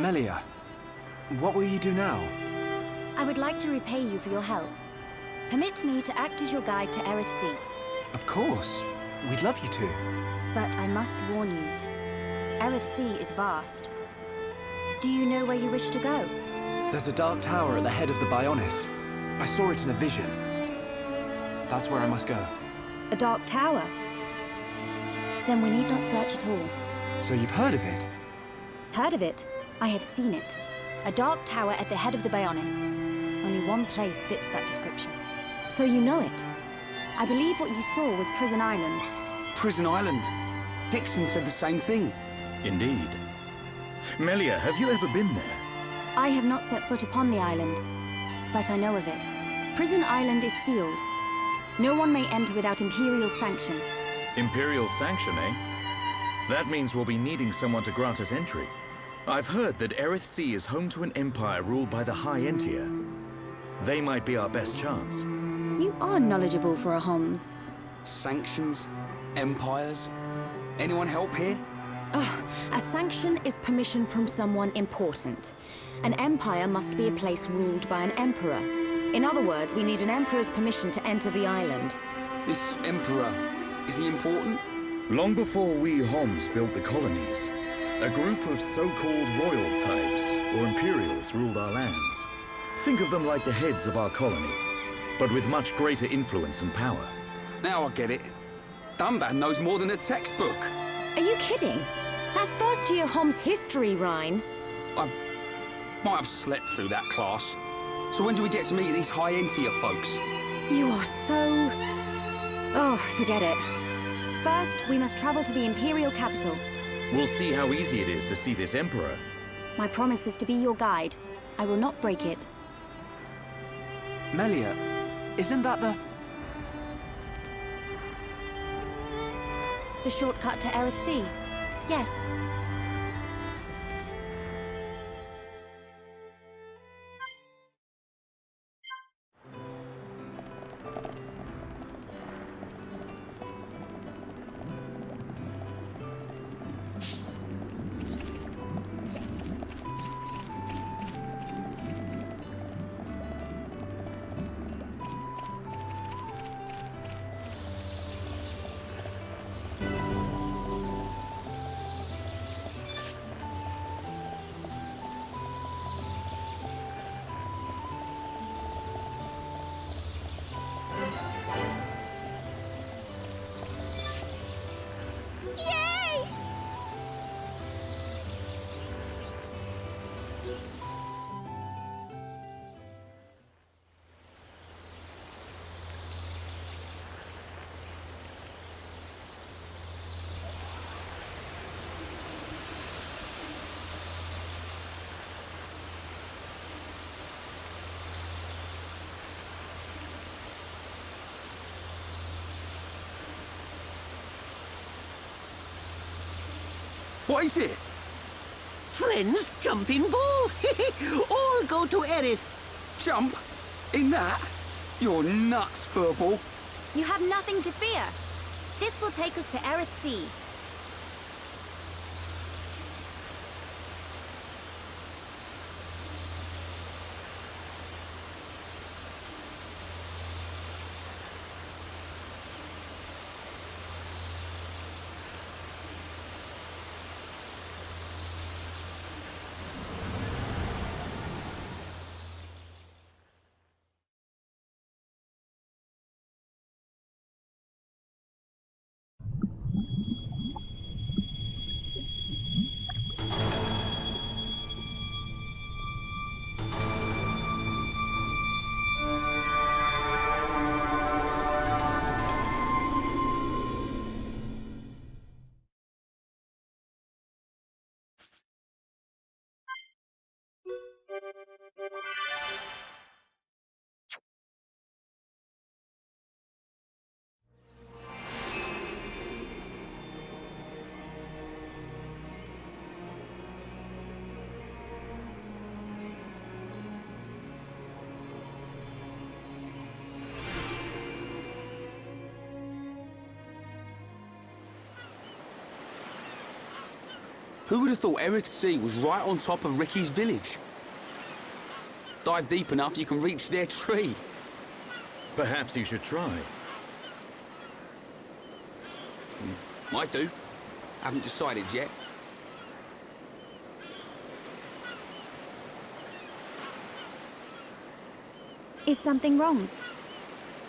Melia, what will you do now? I would like to repay you for your help. Permit me to act as your guide to Erith Sea. Of course. We'd love you to. But I must warn you. Erith Sea is vast. Do you know where you wish to go? There's a dark tower at the head of the Bionis. I saw it in a vision. That's where I must go. A dark tower? Then we need not search at all. So you've heard of it? Heard of it? I have seen it. A dark tower at the head of the Bionis. Only one place fits that description. So you know it. I believe what you saw was Prison Island. Prison Island? Dixon said the same thing. Indeed. Melia, have you ever been there? I have not set foot upon the island, but I know of it. Prison Island is sealed. No one may enter without Imperial sanction. Imperial sanction, eh? That means we'll be needing someone to grant us entry. I've heard that Erith Sea is home to an empire ruled by the High Entia. They might be our best chance. You are knowledgeable for a Homs. Sanctions? Empires? Anyone help here? A sanction is permission from someone important. An empire must be a place ruled by an emperor. In other words, we need an emperor's permission to enter the island. This emperor, is he important? Long before we Homs built the colonies, a group of so-called royal types, or imperials, ruled our lands. Think of them like the heads of our colony, but with much greater influence and power. Now I get it. Dunban knows more than a textbook. Are you kidding? That's first-year Homs history, Rhine. I might have slept through that class. So when do we get to meet these High Entia folks? You are so... Oh, forget it. First, we must travel to the Imperial capital. We'll see how easy it is to see this emperor. My promise was to be your guide. I will not break it. Melia, isn't that the... The shortcut to Erith Sea? Yes. What is it? Friends, jumping ball! All go to Erith. Jump? In that? You're nuts, Furball. You have nothing to fear. This will take us to Erith Sea. Who would have thought Erith Sea was right on top of Ricky's village? Dive deep enough, you can reach their tree. Perhaps you should try. Might do. Haven't decided yet. Is something wrong?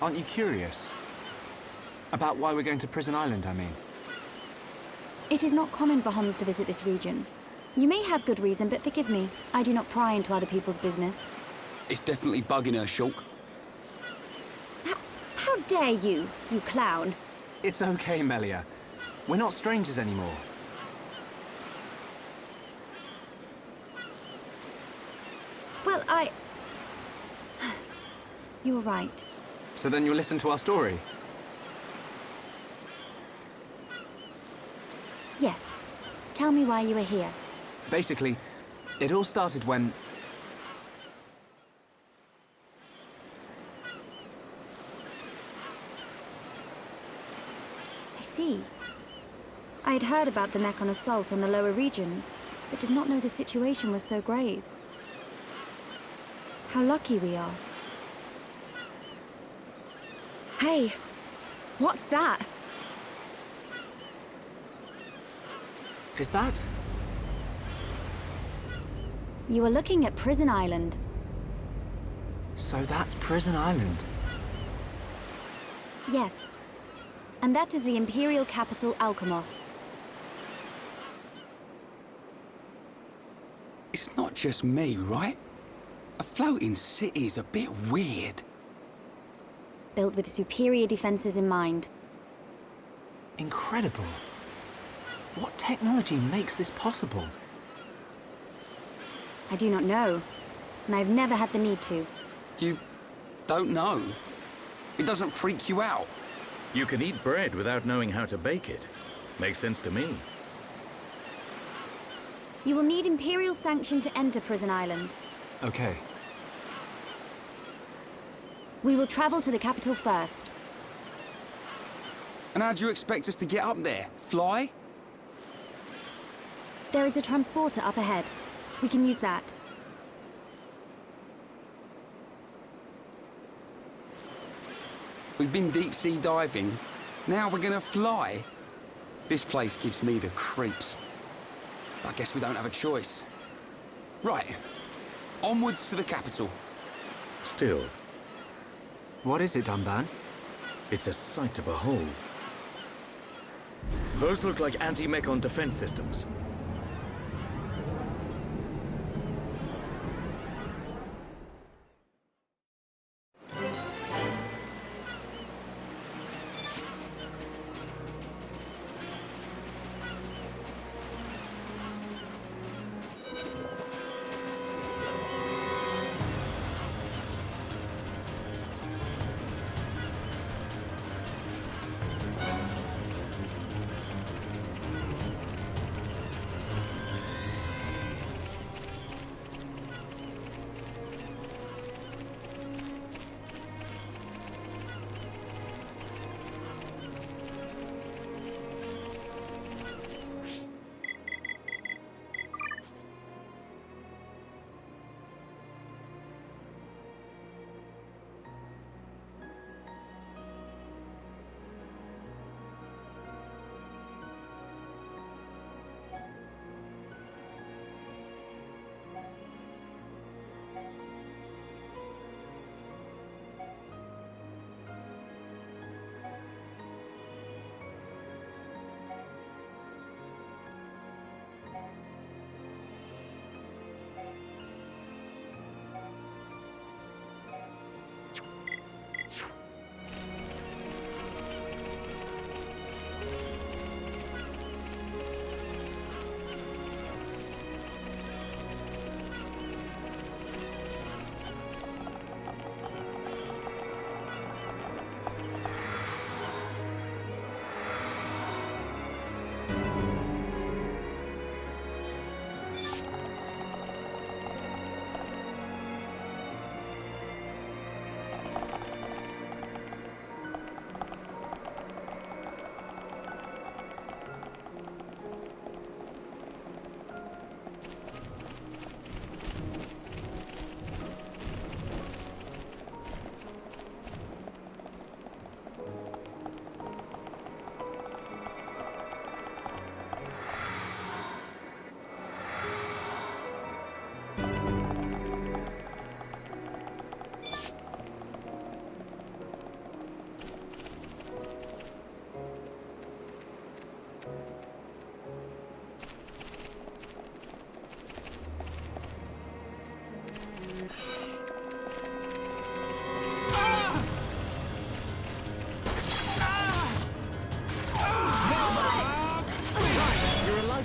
Aren't you curious? About why we're going to Prison Island, I mean. It is not common for Homs to visit this region. You may have good reason, but forgive me. I do not pry into other people's business. It's definitely bugging her, Shulk. How dare you, you clown? It's okay, Melia. We're not strangers anymore. Well, You were right. So then you'll listen to our story? Yes. Tell me why you are here. Basically, it all started when... I see. I had heard about the Mekon assault on the lower regions, but did not know the situation was so grave. How lucky we are. Hey, what's that? Is that? You are looking at Prison Island. So that's Prison Island. Yes. And that is the Imperial capital, Alcamoth. It's not just me, right? A floating city's a bit weird. Built with superior defenses in mind. Incredible. What technology makes this possible? I do not know, and I've never had the need to. You don't know? It doesn't freak you out? You can eat bread without knowing how to bake it. Makes sense to me. You will need Imperial sanction to enter Prison Island. Okay. We will travel to the capital first. And how do you expect us to get up there? Fly? There is a transporter up ahead. We can use that. We've been deep-sea diving. Now we're gonna fly? This place gives me the creeps. I guess we don't have a choice. Right. Onwards to the capital. Still, What is it, Dunban? it's a sight to behold. Those look like anti-Mekon defense systems.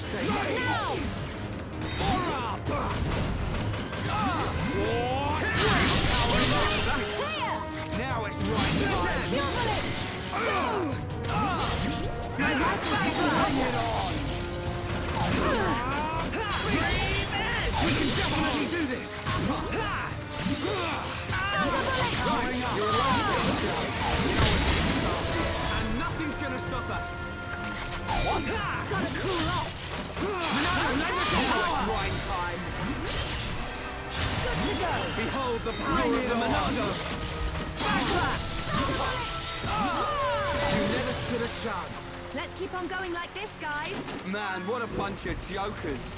say, Not mate? now! Clear! Now it's right time. Double it! Bring it on! We can definitely do this! You're and nothing's gonna stop us! What? Gotta cool off! Now it's right time! Good to go! Behold the power of the Monado! You never stood a chance! Let's keep on going like this, guys! Man, what a bunch of jokers!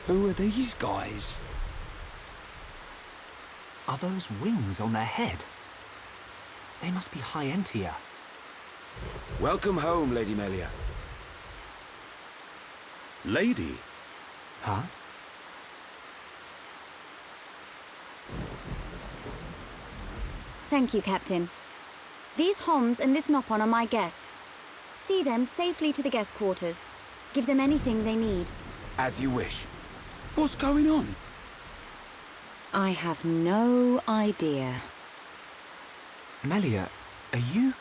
Who are these guys? Are those wings on their head? They must be High Entia. Welcome home, Lady Melia. Lady? Huh? Thank you, Captain. These Homs and this Nopon are my guests. See them safely to the guest quarters. Give them anything they need. As you wish. What's going on? I have no idea. Melia, are you?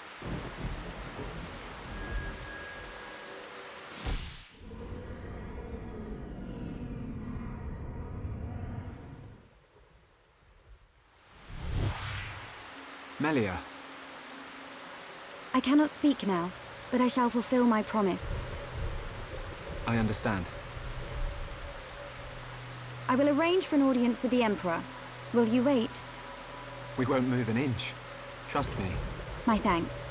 Melia, I cannot speak now, but I shall fulfill my promise. I understand. I will arrange for an audience with the Emperor Will you wait? We won't move an inch. Trust me. My thanks.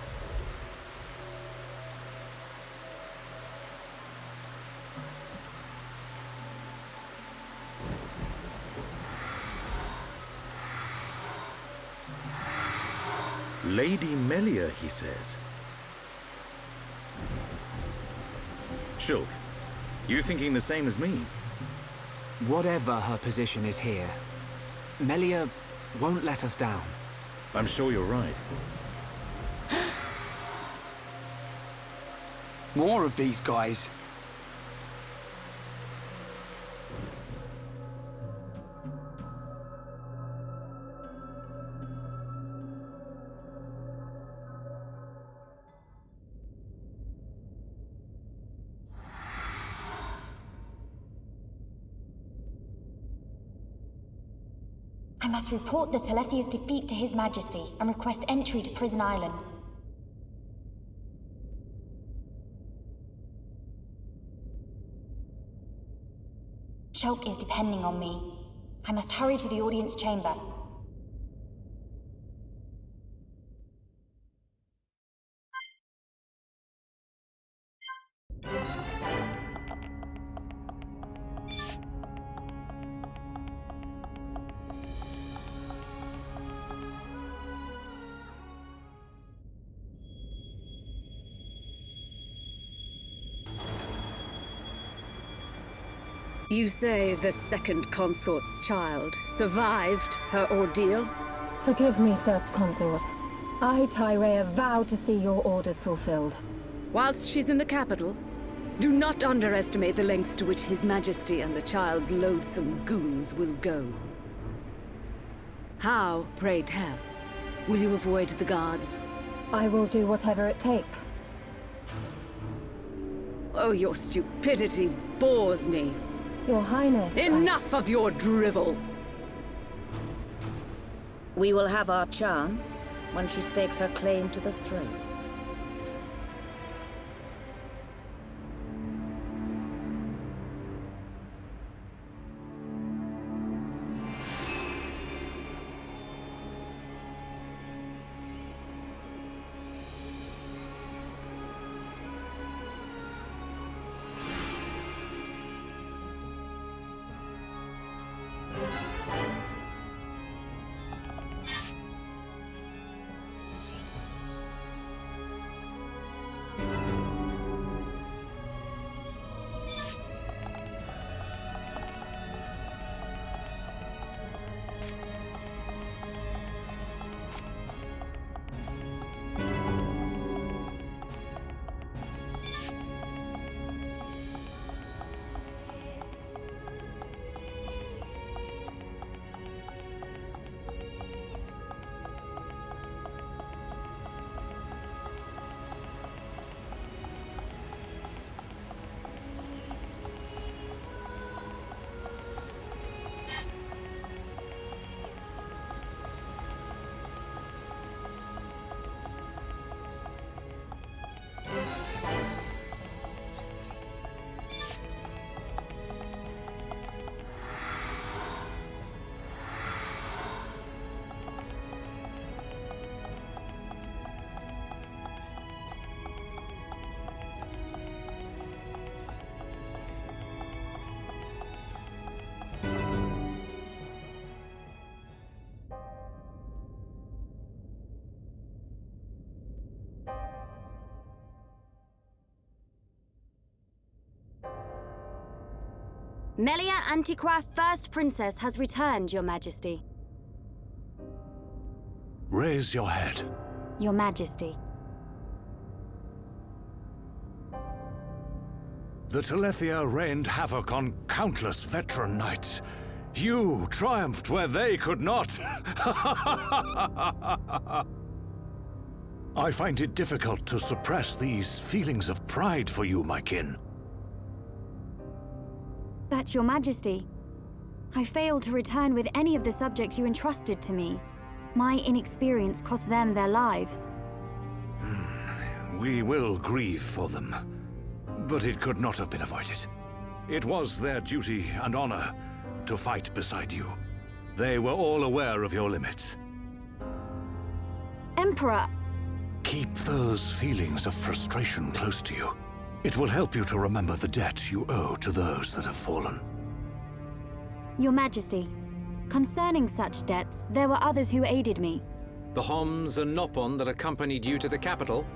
Lady Melia, he says. Shulk, you thinking the same as me? Whatever her position is here, Melia won't let us down. I'm sure you're right. More of these guys. I must report the Telethia's defeat to His Majesty and request entry to Prison Island. Shulk is depending on me. I must hurry to the audience chamber. You say the second consort's child survived her ordeal? Forgive me, First Consort. I, Tyrea, vow to see your orders fulfilled. Whilst she's in the capital, do not underestimate the lengths to which His Majesty and the child's loathsome goons will go. How, pray tell, will you avoid the guards? I will do whatever it takes. Oh, your stupidity bores me. Your Highness, Enough of your drivel! We will have our chance when she stakes her claim to the throne. Melia Antiqua, First Princess, has returned, Your Majesty. Raise your head. Your Majesty. The Telethia rained havoc on countless veteran knights. You triumphed where they could not. I find it difficult to suppress these feelings of pride for you, my kin. But, Your Majesty, I failed to return with any of the subjects you entrusted to me. My inexperience cost them their lives. We will grieve for them, but it could not have been avoided. It was their duty and honor to fight beside you. They were all aware of your limits. Emperor, Keep those feelings of frustration close to you. It will help you to remember the debt you owe to those that have fallen. Your Majesty, concerning such debts, there were others who aided me. The Homs and Nopon that accompanied you to the capital,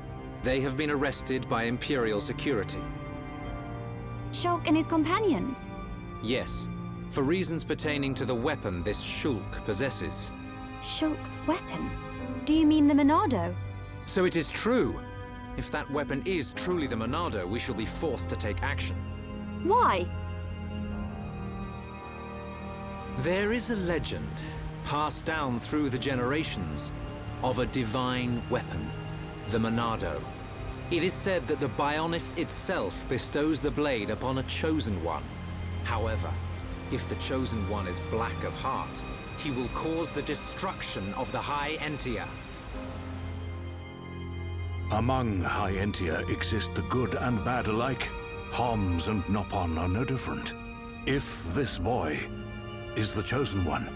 they have been arrested by Imperial security. Shulk and his companions. Yes, for reasons pertaining to the weapon this Shulk possesses. Shulk's weapon? Do you mean the Monado? So it is true. If that weapon is truly the Monado, we shall be forced to take action. Why? There is a legend, passed down through the generations, of a divine weapon, the Monado. It is said that the Bionis itself bestows the blade upon a chosen one. However, if the chosen one is black of heart, he will cause the destruction of the High Entia. Among High Entia exist the good and bad alike. Homs and Nopon are no different. If this boy is the chosen one.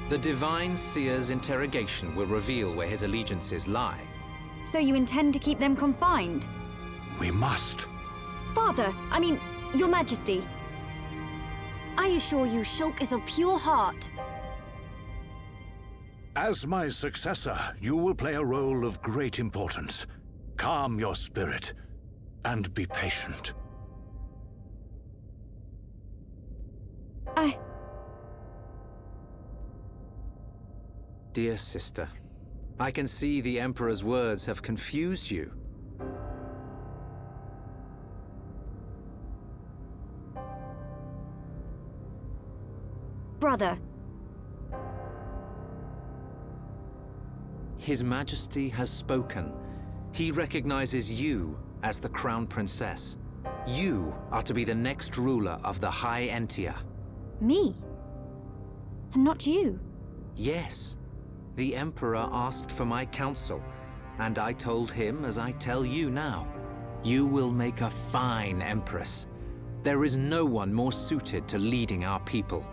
The Divine Seer's interrogation will reveal where his allegiances lie. So you intend to keep them confined? We must. Father, Your Majesty. I assure you, Shulk is of pure heart. As my successor, you will play a role of great importance. Calm your spirit and be patient. Dear sister, I can see the Emperor's words have confused you. Brother. His Majesty has spoken. He recognizes you as the Crown Princess. You are to be the next ruler of the High Entia. Me? And not you? Yes. The Emperor asked for my counsel, and I told him as I tell you now. You will make a fine Empress. There is no one more suited to leading our people.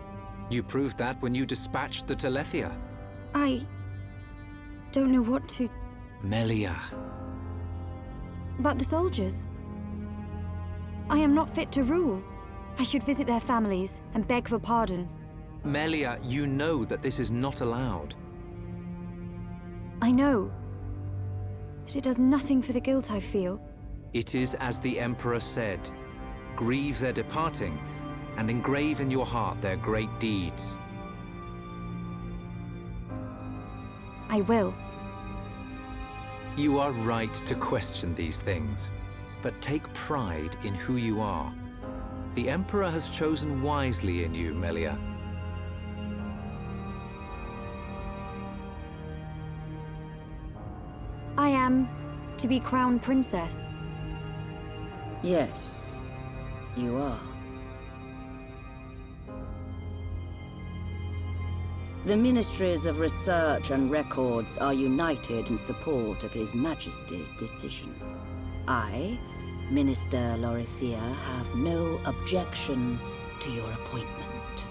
You proved that when you dispatched the Telethia. I don't know what to... Melia. But the soldiers? I am not fit to rule. I should visit their families and beg for pardon. Melia, you know that this is not allowed. I know. But it does nothing for the guilt I feel. It is as the Emperor said. Grieve their departing, and engrave in your heart their great deeds. I will. You are right to question these things, but take pride in who you are. The Emperor has chosen wisely in you, Melia. I am to be Crown Princess. Yes, you are. The Ministries of Research and Records are united in support of His Majesty's decision. I, Minister Lorithia, have no objection to your appointment.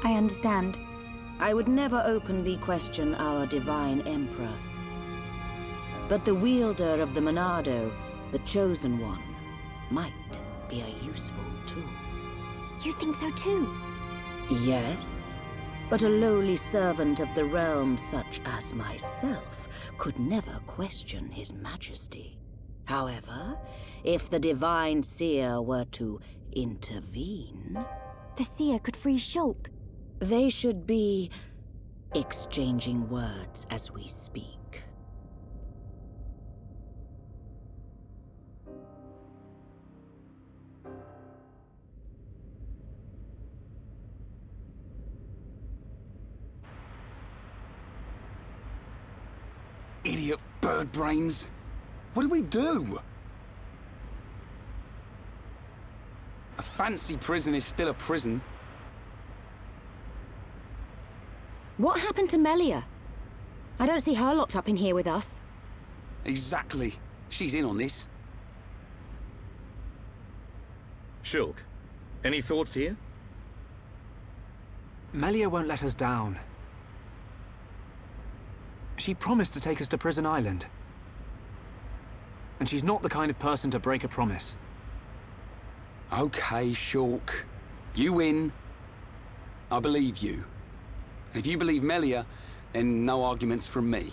I understand. I would never openly question our Divine Emperor. But the wielder of the Monado, the Chosen One, might be a useful tool. You think so too? Yes. But a lowly servant of the realm such as myself could never question His Majesty. However, if the Divine Seer were to intervene... The Seer could free Shulk. They should be exchanging words as we speak. Idiot bird brains. What do we do? A fancy prison is still a prison. What happened to Melia? I don't see her locked up in here with us. Exactly. She's in on this. Shulk, any thoughts here? Melia won't let us down. She promised to take us to Prison Island. And she's not the kind of person to break a promise. Okay, Shulk. You win. I believe you. And if you believe Melia, then no arguments from me.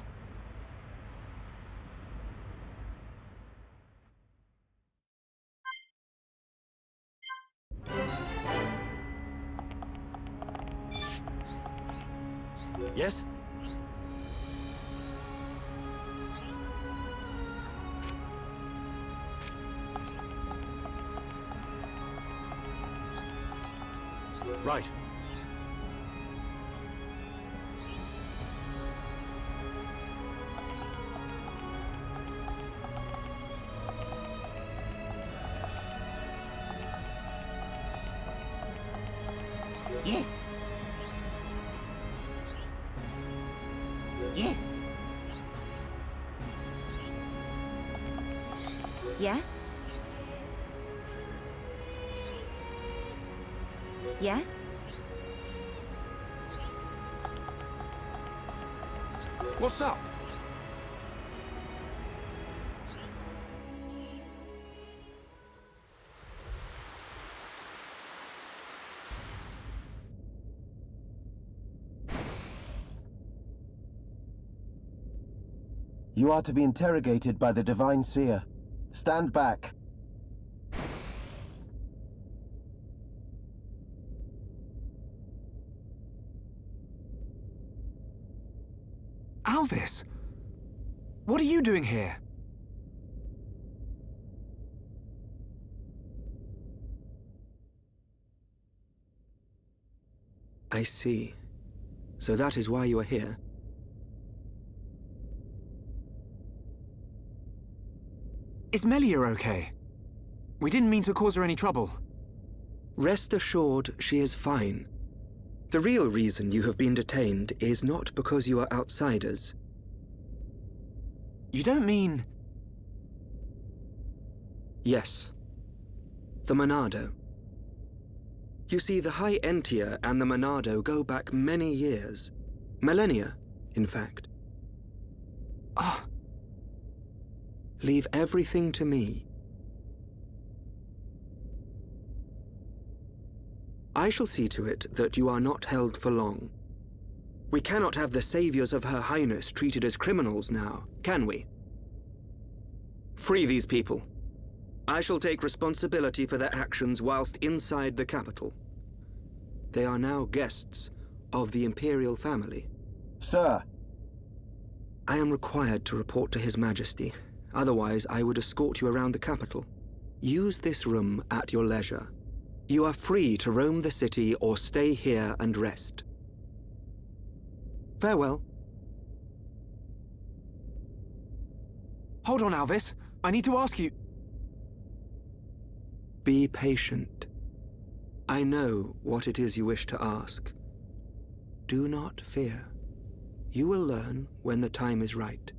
Yes? Right. Yes. Yes. Yeah? Yeah? What's up? You are to be interrogated by the Divine Seer. Stand back. Alvis! What are you doing here? I see. So that is why you are here. Is Melia okay? We didn't mean to cause her any trouble. Rest assured, she is fine. The real reason you have been detained is not because you are outsiders. You don't mean... Yes. The Monado. You see, the High Entia and the Monado go back many years. Millennia, in fact. Ah. Leave everything to me. I shall see to it that you are not held for long. We cannot have the saviors of Her Highness treated as criminals now, can we? Free these people. I shall take responsibility for their actions whilst inside the capital. They are now guests of the Imperial family. Sir. I am required to report to His Majesty. Otherwise, I would escort you around the capital. Use this room at your leisure. You are free to roam the city or stay here and rest. Farewell. Hold on, Alvis. I need to ask you... Be patient. I know what it is you wish to ask. Do not fear. You will learn when the time is right.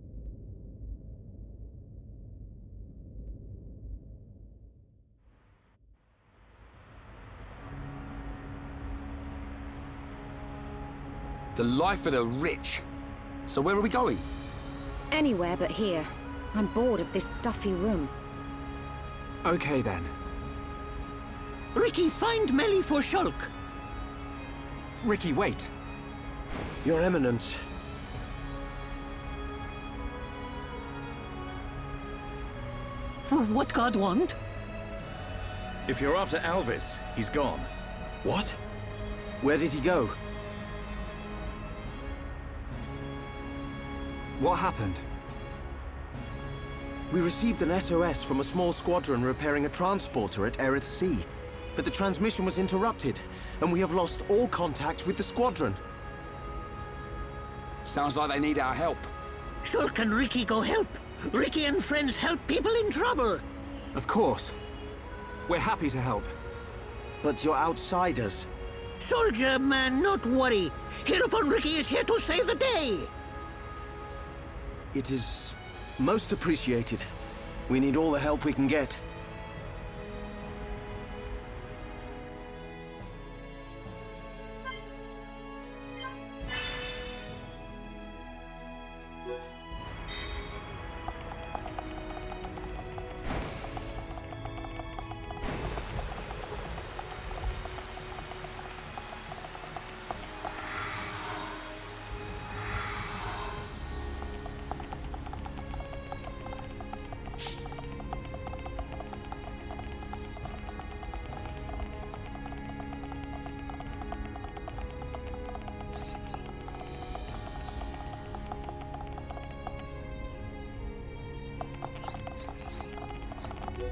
The life of the rich. So where are we going? Anywhere but here. I'm bored of this stuffy room. Okay then. Ricky, find Melly for Shulk. Ricky, wait. Your Eminence. What God want? If you're after Alvis, he's gone. What? Where did he go? What happened? We received an SOS from a small squadron repairing a transporter at Erith Sea. But the transmission was interrupted, and we have lost all contact with the squadron. Sounds like they need our help. Shulk and Ricky go help. Ricky and friends help people in trouble. Of course. We're happy to help. But you're outsiders. Soldier man, not worry. Hereupon Ricky is here to save the day. It is most appreciated. We need all the help we can get.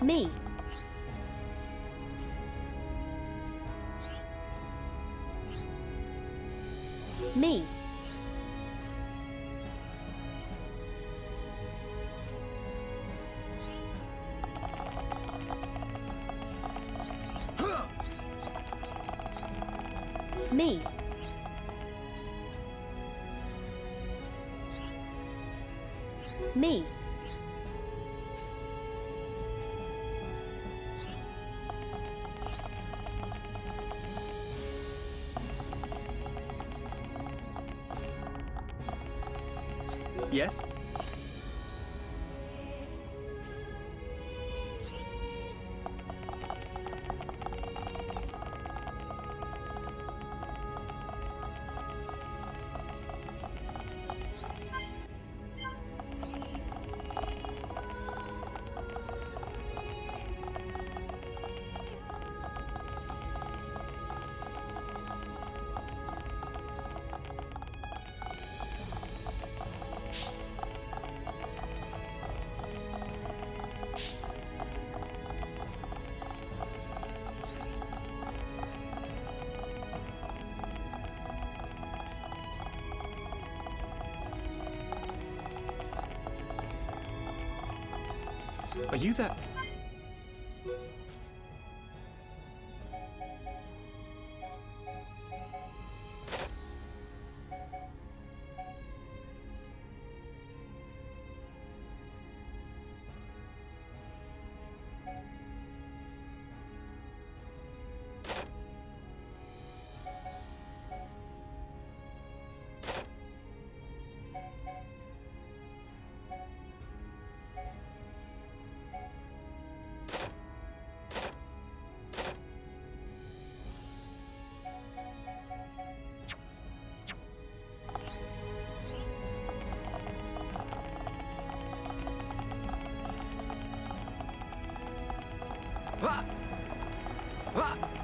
Me. Me. Me. Me. Yes? Are you that? Ah! Ah!